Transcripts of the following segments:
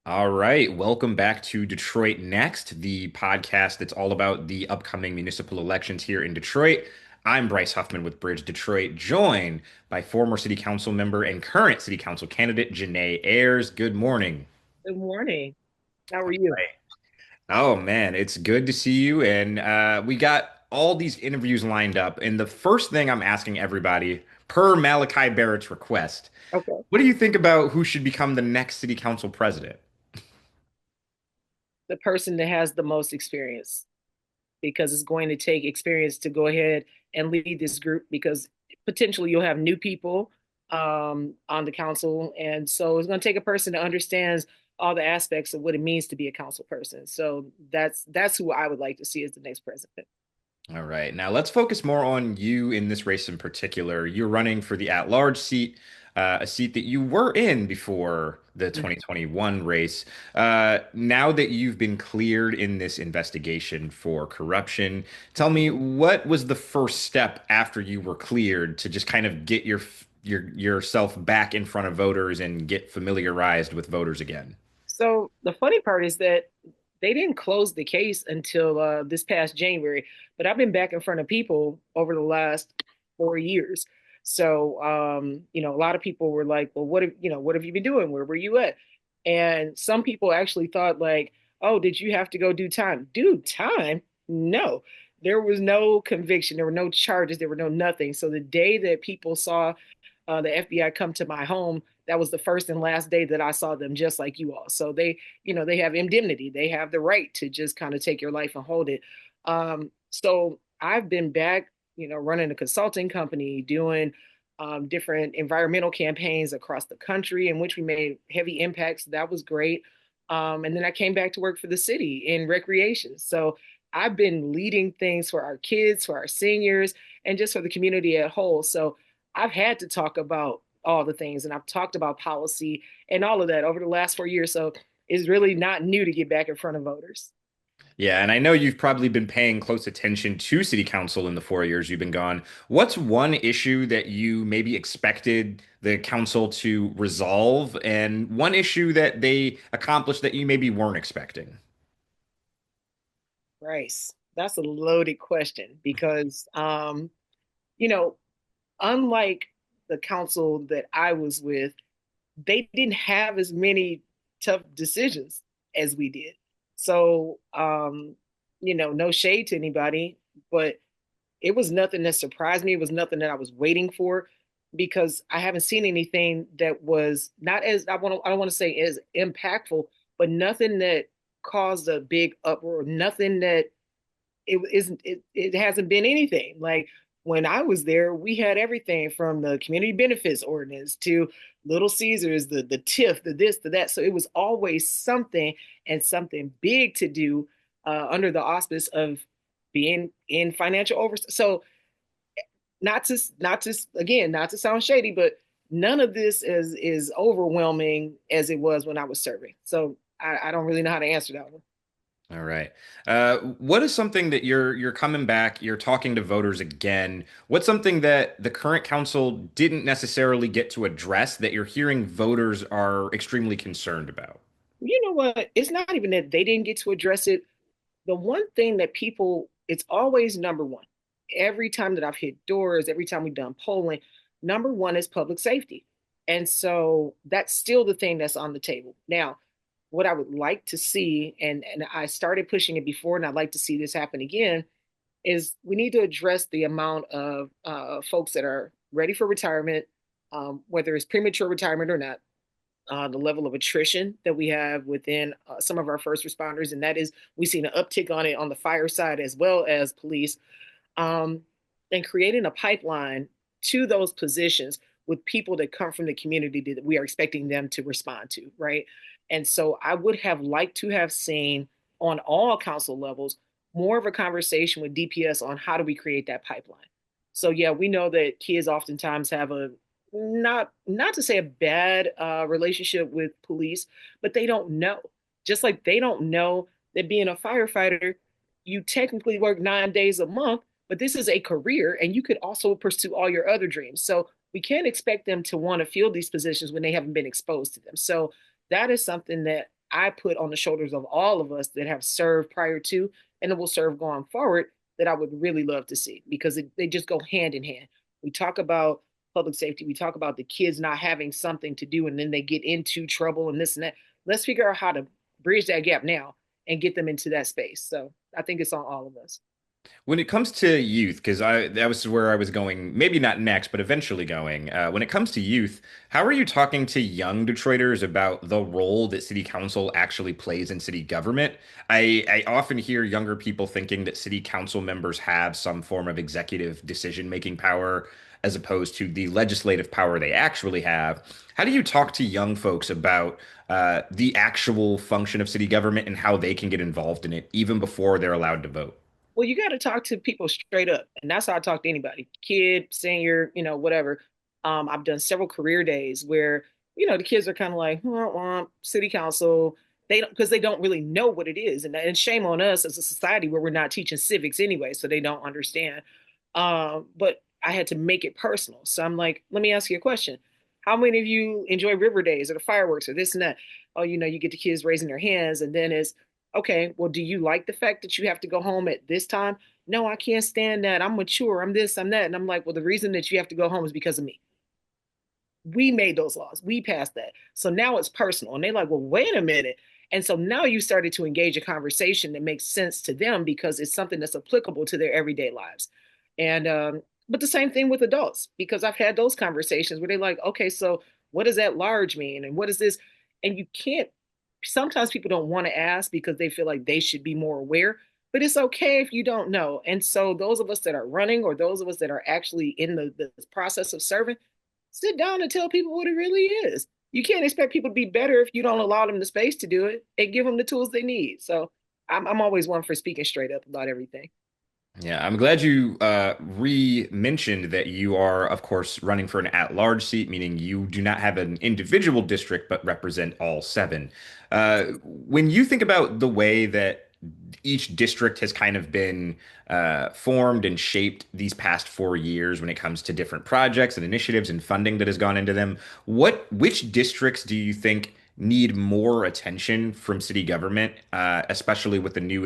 All right, welcome back to Detroit Next, the podcast that's all about the upcoming municipal elections here in Detroit. I'm Bryce Huffman with Bridge Detroit, joined by former city council member and current city council candidate Janeé Ayers. Good morning. Good morning. How are you? Right. Oh man, it's good to see you. And we got all these interviews lined up. And the first thing I'm asking everybody, per Malachi Barrett's request, Okay. what do you think about who should become the next city council president? The person that has the most experience, because it's going to take experience to go ahead and lead this group because potentially you'll have new people on the council. And so it's going to take a person that understands all the aspects of what it means to be a council person. So that's who I would like to see as the next president. All right. Now let's focus more on you in this race in particular. You're running for the at-large seat, a seat that you were in before the 2021 race. Now that you've been cleared in this investigation for corruption, tell me what was the first step after you were cleared to just kind of get yourself back in front of voters and get familiarized with voters again? So the funny part is that they didn't close the case until this past January, but I've been back in front of people over the last 4 years. So a lot of people were like, "Well, what have you been doing? Where were you at?" And some people actually thought like, "Oh, did you have to go do time? Do time? No." There was no conviction. There were no charges. There were no nothing. So the day that people saw the FBI come to my home, that was the first and last day that I saw them, just like you all. So they have indemnity. They have the right to just kind of take your life and hold it. So I've been back, running a consulting company, doing different environmental campaigns across the country in which we made heavy impacts. That was great. And then I came back to work for the city in recreation. So I've been leading things for our kids, for our seniors, and just for the community at whole. So I've had to talk about all the things and I've talked about policy and all of that over the last 4 years. So it's really not new to get back in front of voters. Yeah, and I know you've probably been paying close attention to city council in the 4 years you've been gone. What's one issue that you maybe expected the council to resolve, and one issue that they accomplished that you maybe weren't expecting? Bryce, that's a loaded question because, you know, unlike the council that I was with, they didn't have as many tough decisions as we did. So, no shade to anybody, but it was nothing that surprised me. It was nothing that I was waiting for because I haven't seen anything that was not as I don't want to say as impactful, but nothing that caused a big uproar, nothing that it hasn't been anything. Like when I was there, we had everything from the community benefits ordinance to Little Caesars, the TIF, the this, the that. So it was always something and something big to do under the auspice of being in financial oversight. So not to sound shady, but none of this is overwhelming as it was when I was serving. So I don't really know how to answer that one. All right. What is something that you're coming back, you're talking to voters again? What's something that the current council didn't necessarily get to address that you're hearing voters are extremely concerned about? You know what? It's not even that they didn't get to address it. The one thing that people, it's always number one. Every time that I've hit doors, every time we've done polling, number one is public safety. And so that's still the thing that's on the table. Now, what I would like to see, and I started pushing it before, and I'd like to see this happen again, is we need to address the amount of folks that are ready for retirement, whether it's premature retirement or not, the level of attrition that we have within some of our first responders, and that is we've seen an uptick on it on the fire side as well as police, um, and creating a pipeline to those positions with people that come from the community that we are expecting them to respond to, right? And so I would have liked to have seen on all council levels more of a conversation with DPS on how do we create that pipeline. So yeah, we know that kids oftentimes have a not to say a bad relationship with police, but they don't know. Just like they don't know that being a firefighter, you technically work 9 days a month, but this is a career and you could also pursue all your other dreams. So we can't expect them to want to fill these positions when they haven't been exposed to them. So that is something that I put on the shoulders of all of us that have served prior to and that will serve going forward that I would really love to see because they just go hand in hand. We talk about public safety, we talk about the kids not having something to do and then they get into trouble and this and that. Let's figure out how to bridge that gap now and get them into that space. So I think it's on all of us. When it comes to youth, because I that was where I was going, maybe not next, but eventually going. When it comes to youth, how are you talking to young Detroiters about the role that city council actually plays in city government? I often hear younger people thinking that city council members have some form of executive decision-making power as opposed to the legislative power they actually have. How do you talk to young folks about the actual function of city government and how they can get involved in it even before they're allowed to vote? Well, you got to talk to people straight up, and that's how I talk to anybody, kid, senior, whatever. I've done several career days where the kids are kind of like, city council. They don't because they don't really know what it is, and shame on us as a society where we're not teaching civics anyway, so they don't understand. But I had to make it personal, so I'm like, let me ask you a question: how many of you enjoy river days or the fireworks or this and that? Oh, you get the kids raising their hands, and then it's okay, well, do you like the fact that you have to go home at this time? No, I can't stand that. I'm mature. I'm this, I'm that. And I'm like, well, the reason that you have to go home is because of me. We made those laws. We passed that. So now it's personal. And they're like, well, wait a minute. And so now you started to engage a conversation that makes sense to them because it's something that's applicable to their everyday lives. And but the same thing with adults, because I've had those conversations where they're like, okay, so what does that large mean? And what is this? And you can't, sometimes people don't want to ask because they feel like they should be more aware, but it's okay if you don't know. And so those of us that are running or those of us that are actually in the process of serving, sit down and tell people what it really is. You can't expect people to be better if you don't allow them the space to do it and give them the tools they need. So I'm always one for speaking straight up about everything. Yeah, I'm glad you re-mentioned that you are, of course, running for an at-large seat, meaning you do not have an individual district but represent all seven. When you think about the way that each district has kind of been formed and shaped these past 4 years when it comes to different projects and initiatives and funding that has gone into them, which districts do you think need more attention from city government, especially with the new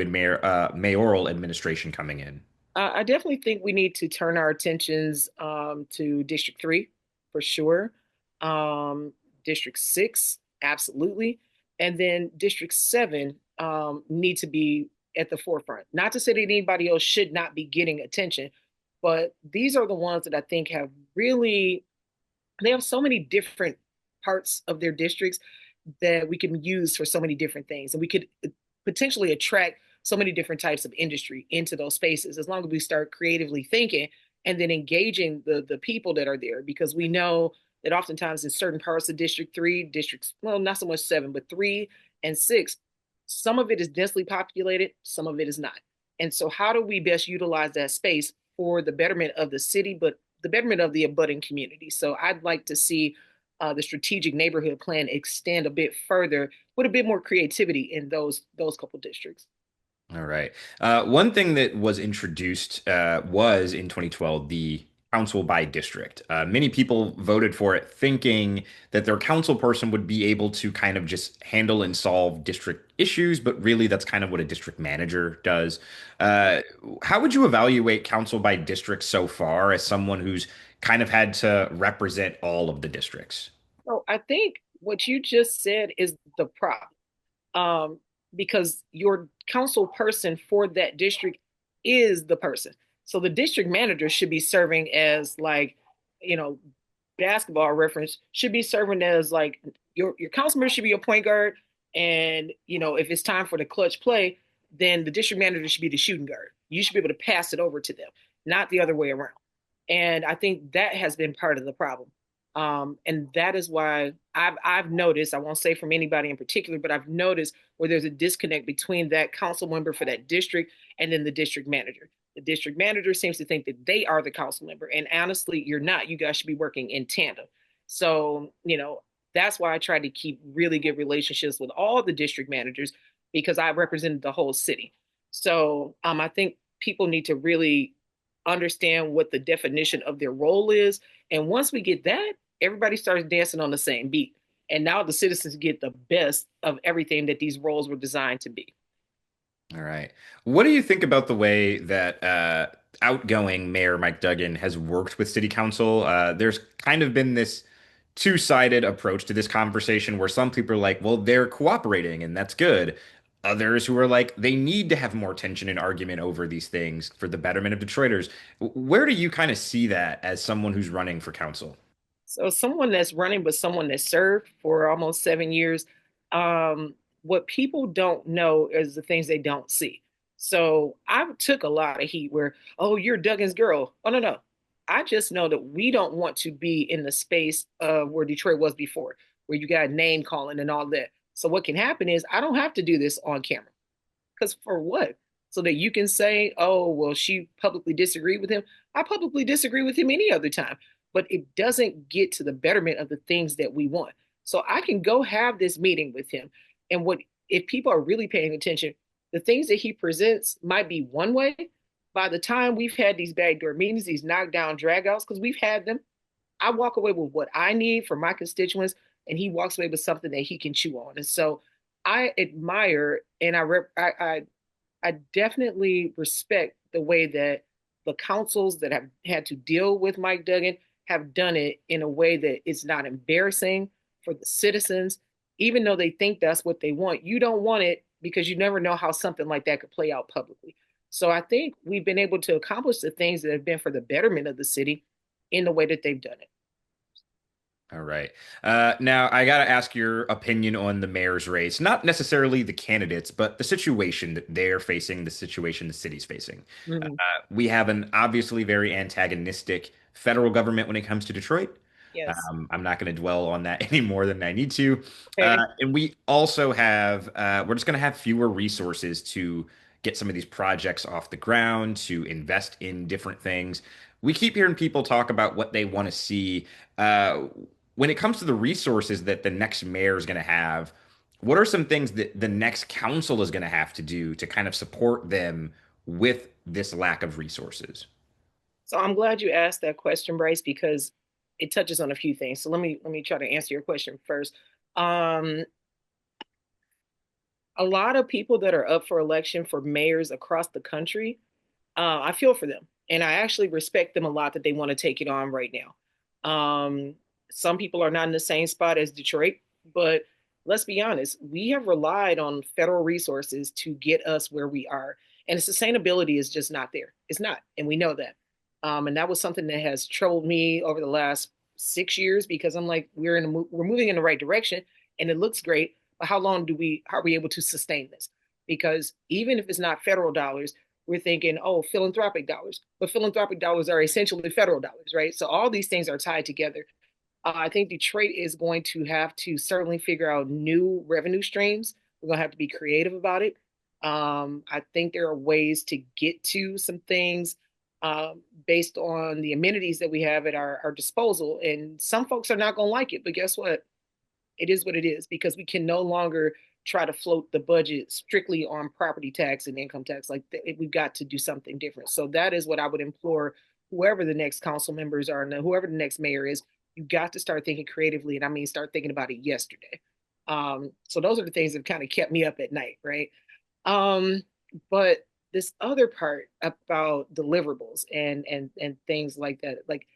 mayoral administration coming in? I definitely think we need to turn our attentions to District 3 for sure. District 6, absolutely. And then District 7 need to be at the forefront. Not to say that anybody else should not be getting attention, but these are the ones that I think have really, they have so many different parts of their districts that we can use for so many different things. And we could potentially attract so many different types of industry into those spaces as long as we start creatively thinking and then engaging the people that are there because we know that oftentimes in certain parts of district 3 districts, well, not so much 7 but 3 and 6, some of it is densely populated, some of it is not. And so how do we best utilize that space for the betterment of the city but the betterment of the abutting community? So I'd like to see the strategic neighborhood plan extend a bit further with a bit more creativity in those couple districts. All right. One thing that was introduced was in 2012 the council by district. Many people voted for it thinking that their council person would be able to kind of just handle and solve district issues, but really that's kind of what a district manager does. Uh, how would you evaluate council by district so far as someone who's kind of had to represent all of the districts? So I think what you just said is the problem. Um, because your council person for that district is the person. So the district manager should be serving as like, you know, basketball reference should be serving as like your council member should be your point guard. And if it's time for the clutch play, then the district manager should be the shooting guard. You should be able to pass it over to them, not the other way around. And I think that has been part of the problem. And that is why I've noticed, I won't say from anybody in particular, but I've noticed where there's a disconnect between that council member for that district and then the district manager. The district manager seems to think that they are the council member. And honestly, you're not. You guys should be working in tandem. So, that's why I try to keep really good relationships with all the district managers because I represented the whole city. So I think people need to really understand what the definition of their role is. And once we get that, everybody starts dancing on the same beat. And now the citizens get the best of everything that these roles were designed to be. All right. What do you think about the way that outgoing Mayor Mike Duggan has worked with City Council? There's kind of been this two-sided approach to this conversation where some people are like, well, they're cooperating and that's good. Others who are like, they need to have more tension and argument over these things for the betterment of Detroiters. Where do you kind of see that as someone who's running for council? So someone that's running, but someone that served for almost 7 years, what people don't know is the things they don't see. So I took a lot of heat where, oh, you're Duggan's girl. Oh, no, no. I just know that we don't want to be in the space of where Detroit was before, where you got name calling and all that. So what can happen is I don't have to do this on camera. Because for what? So that you can say, oh, well, she publicly disagreed with him. I publicly disagree with him any other time, but it doesn't get to the betterment of the things that we want. So I can go have this meeting with him. And what if people are really paying attention, the things that he presents might be one way. By the time we've had these backdoor meetings, these knockdown dragouts, because we've had them, I walk away with what I need for my constituents, and he walks away with something that he can chew on. And so I admire and I definitely respect the way that the councils that have had to deal with Mike Duggan have done it in a way that it's not embarrassing for the citizens, even though they think that's what they want. You don't want it because you never know how something like that could play out publicly. So I think we've been able to accomplish the things that have been for the betterment of the city in the way that they've done it. All right. Now, I got to ask your opinion on the mayor's race. Not necessarily the candidates, but the situation that they're facing, the situation the city's facing. Mhm. We have an obviously very antagonistic federal government when it comes to Detroit. Yes. I'm not going to dwell on that any more than I need to. Okay. And we also have, we're just going to have fewer resources to get some of these projects off the ground, to invest in different things. We keep hearing people talk about what they want to see. When it comes to the resources that the next mayor is going to have, what are some things that the next council is going to have to do to kind of support them with this lack of resources? So I'm glad you asked that question, Bryce, because it touches on a few things. So let me try to answer your question first. Um, a lot of people that are up for election for mayors across the country, I feel for them, and I actually respect them a lot that they want to take it on right now. Some people are not in the same spot as Detroit, but let's be honest, we have relied on federal resources to get us where we are, and the sustainability is just not there. It's not, and we know that. And that was something that has troubled me over the last 6 years because I'm like, we're moving in the right direction, and it looks great, but how are we able to sustain this? Because even if it's not federal dollars, we're thinking, oh, philanthropic dollars, but philanthropic dollars are essentially federal dollars, right? So all these things are tied together. I think Detroit is going to have to certainly figure out new revenue streams. We're going to have to be creative about it. I think there are ways to get to some things based on the amenities that we have at our disposal. And some folks are not going to like it, but guess what? It is what it is because we can no longer try to float the budget strictly on property tax and income tax. Like we've got to do something different. So that is what I would implore whoever the next council members are and whoever the next mayor is. You got to start thinking creatively, and I mean start thinking about it yesterday. So those are the things that kind of kept me up at night, right? Um, but this other part about deliverables and things like that, like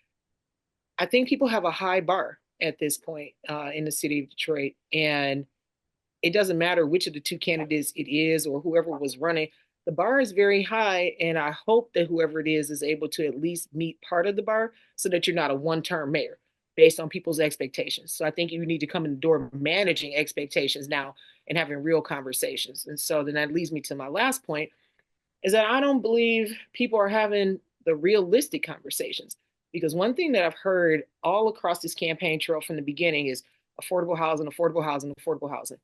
I think people have a high bar at this point in the city of Detroit, and it doesn't matter which of the two candidates it is or whoever was running. The bar is very high, and I hope that whoever it is able to at least meet part of the bar so that you're not a one-term mayor based on people's expectations. So I think you need to come in the door managing expectations now and having real conversations. And so then that leads me to my last point is that I don't believe people are having the realistic conversations. Because one thing that I've heard all across this campaign trail from the beginning is affordable housing, affordable housing, affordable housing.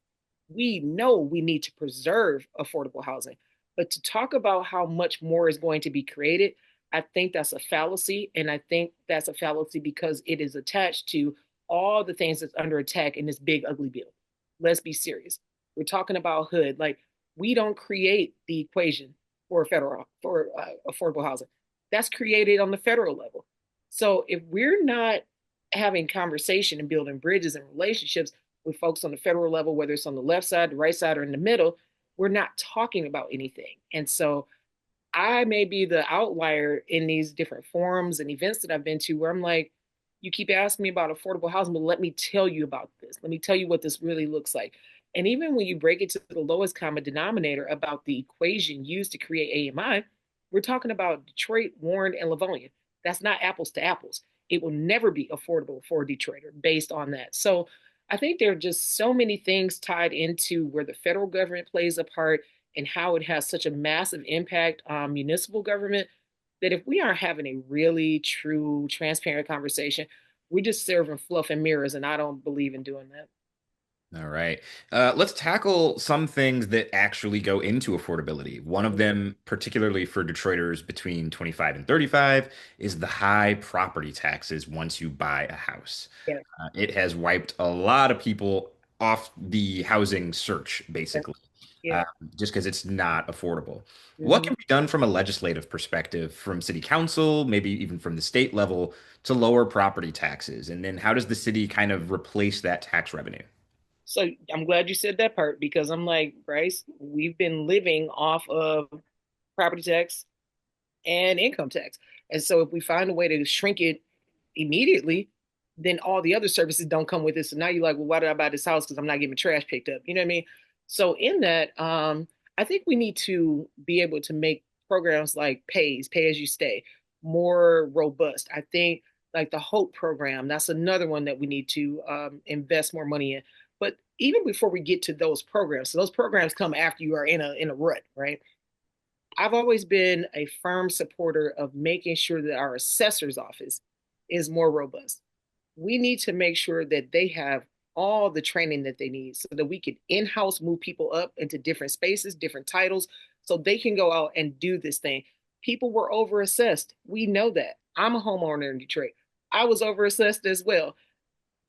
We know we need to preserve affordable housing, but to talk about how much more is going to be created, I think that's a fallacy. And I think that's a fallacy because it is attached to all the things that's under attack in this big, ugly bill. Let's be serious. We're talking about HUD. Like, we don't create the equation for affordable housing. That's created on the federal level. So if we're not having conversation and building bridges and relationships with folks on the federal level, whether it's on the left side, the right side, or in the middle, we're not talking about anything. And so I may be the outlier in these different forums and events that I've been to where I'm like, you keep asking me about affordable housing, but let me tell you about this. Let me tell you what this really looks like. And even when you break it to the lowest common denominator about the equation used to create AMI, we're talking about Detroit, Warren, and Livonia. That's not apples to apples. It will never be affordable for a Detroiter based on that. So I think there are just so many things tied into where the federal government plays a part and how it has such a massive impact on municipal government that if we aren't having a really true, transparent conversation, we're just serving fluff and mirrors, and I don't believe in doing that. All right. Let's tackle some things that actually go into affordability. One of them, particularly for Detroiters between 25 and 35, is the high property taxes once you buy a house. Yeah, It has wiped a lot of people off the housing search, yeah, basically, yeah. uh, just because it's not affordable. What Mm-hmm. can be done from a legislative perspective, from city council, maybe even from the state level, to lower property taxes? And then how does the city kind of replace that tax revenue? So I'm glad you said that part because I'm like, Bryce, we've been living off of property tax and income tax. And so if we find a way to shrink it immediately, then all the other services don't come with it. So now you're like, well, why did I buy this house? Because I'm not getting trash picked up. You know what I mean? So in that, I think we need to be able to make programs like pay as you stay, more robust. I think like the Hope program, that's another one that we need to invest more money in. But even before we get to those programs, so those programs come after you are in a rut, right? I've always been a firm supporter of making sure that our assessor's office is more robust. We need to make sure that they have all the training that they need so that we can in-house move people up into different spaces, different titles, so they can go out and do this thing. People were overassessed. We know that. I'm a homeowner in Detroit. I was overassessed as well.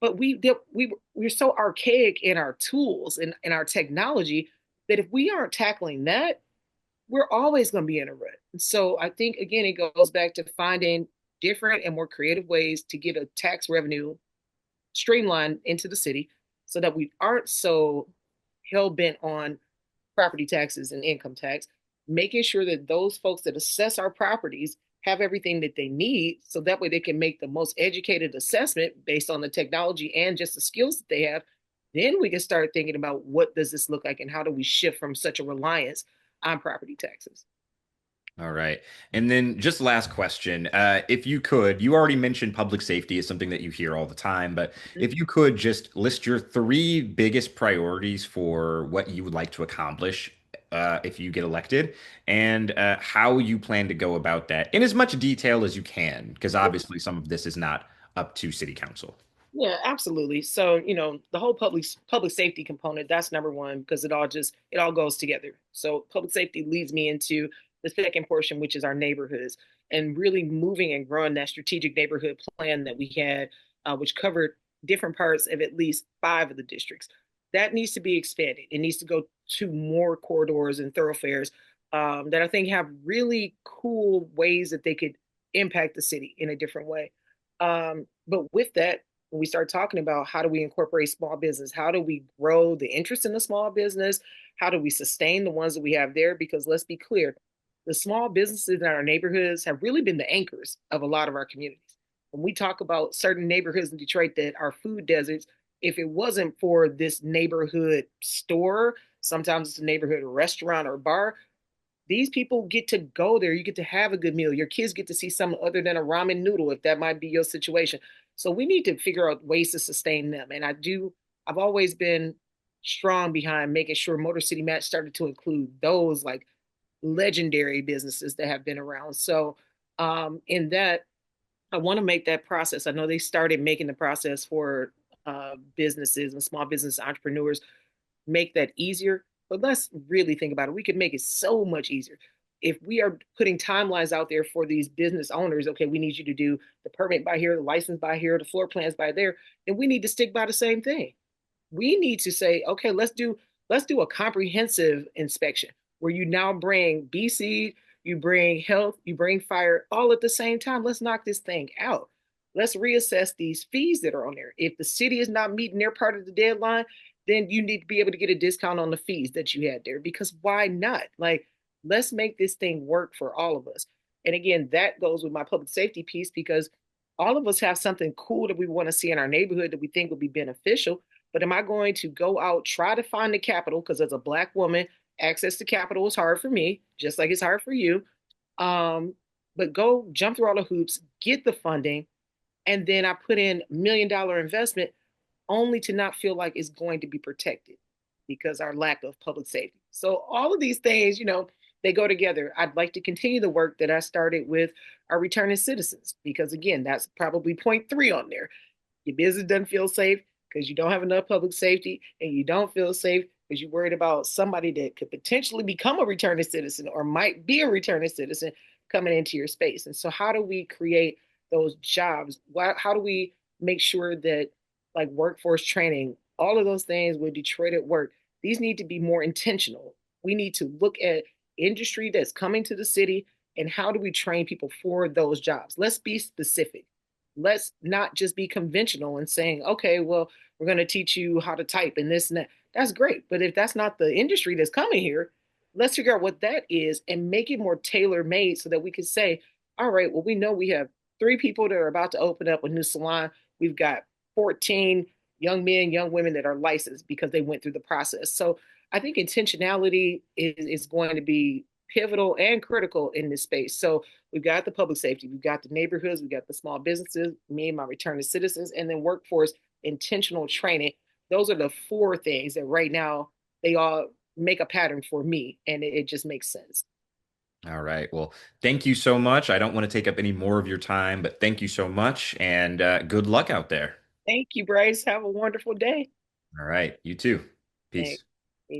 But we're so archaic in our tools and our technology that if we aren't tackling that, we're always going to be in a rut. So I think again, it goes back to finding different and more creative ways to get a tax revenue streamlined into the city so that we aren't so hell bent on property taxes and income tax, making sure that those folks that assess our properties have everything that they need so that way they can make the most educated assessment based on the technology and just the skills that they have. Then we can start thinking about what does this look like and how do we shift from such a reliance on property taxes. All right. And then just last question. If you could, you already mentioned public safety is something that you hear all the time, but if you could just list your three biggest priorities for what you would like to accomplish if you get elected and how you plan to go about that in as much detail as you can, because obviously some of this is not up to city council. Yeah, absolutely. So, the whole public safety component, that's number one because it all goes together. So, public safety leads me into the second portion, which is our neighborhoods and really moving and growing that strategic neighborhood plan that we had, which covered different parts of at least five of the districts. That needs to be expanded. It needs to go to more corridors and thoroughfares that I think have really cool ways that they could impact the city in a different way. But with that, when we start talking about how do we incorporate small business, how do we grow the interest in the small business, how do we sustain the ones that we have there? Because let's be clear, the small businesses in our neighborhoods have really been the anchors of a lot of our communities. When we talk about certain neighborhoods in Detroit that are food deserts, if it wasn't for this neighborhood store, sometimes it's a neighborhood restaurant or bar, these people get to go there. You get to have a good meal. Your kids get to see something other than a ramen noodle, if that might be your situation. So we need to figure out ways to sustain them. And I've always been strong behind making sure Motor City Match started to include those like legendary businesses that have been around. So in that, I want to make that process. I know they started making the process for businesses and small business entrepreneurs make that easier. But let's really think about it. We could make it so much easier. If we are putting timelines out there for these business owners, okay, we need you to do the permit by here, the license by here, the floor plans by there, then we need to stick by the same thing. We need to say, okay, let's do a comprehensive inspection where you now bring BC, you bring health, you bring fire all at the same time. Let's knock this thing out. let's reassess these fees that are on there. If the city is not meeting their part of the deadline, then you need to be able to get a discount on the fees that you had there, because why not? Like, let's make this thing work for all of us. And again, that goes with my public safety piece, because all of us have something cool that we want to see in our neighborhood that we think would be beneficial. But am I going to go out, try to find the capital? Because as a Black woman, access to capital is hard for me, just like it's hard for you. Um, but go jump through all the hoops, get the funding, and then I put in $1 million investment only to not feel like it's going to be protected because our lack of public safety. So all of these things, they go together. I'd like to continue the work that I started with our returning citizens, because again, that's probably point three on there. Your business doesn't feel safe because you don't have enough public safety, and you don't feel safe because you're worried about somebody that could potentially become a returning citizen or might be a returning citizen coming into your space. And so how do we create those jobs? How do we make sure that, like, workforce training, all of those things with Detroit at Work, these need to be more intentional. We need to look at industry that's coming to the city, and how do we train people for those jobs? Let's be specific. Let's not just be conventional and saying, okay, well, we're going to teach you how to type and this and that. That's great. But if that's not the industry that's coming here, let's figure out what that is and make it more tailor made so that we can say, all right, well, we know we have 3 people that are about to open up a new salon. We've got 14 young men, young women that are licensed because they went through the process. So I think intentionality is going to be pivotal and critical in this space. So we've got the public safety, we've got the neighborhoods, we've got the small businesses, me and my returning citizens, and then workforce intentional training. Those are the 4 things that right now they all make a pattern for me, and it just makes sense. All right. Well, thank you so much. I don't want to take up any more of your time, but thank you so much and good luck out there. Thank you, Bryce. Have a wonderful day. All right. You too. Thanks. Peace.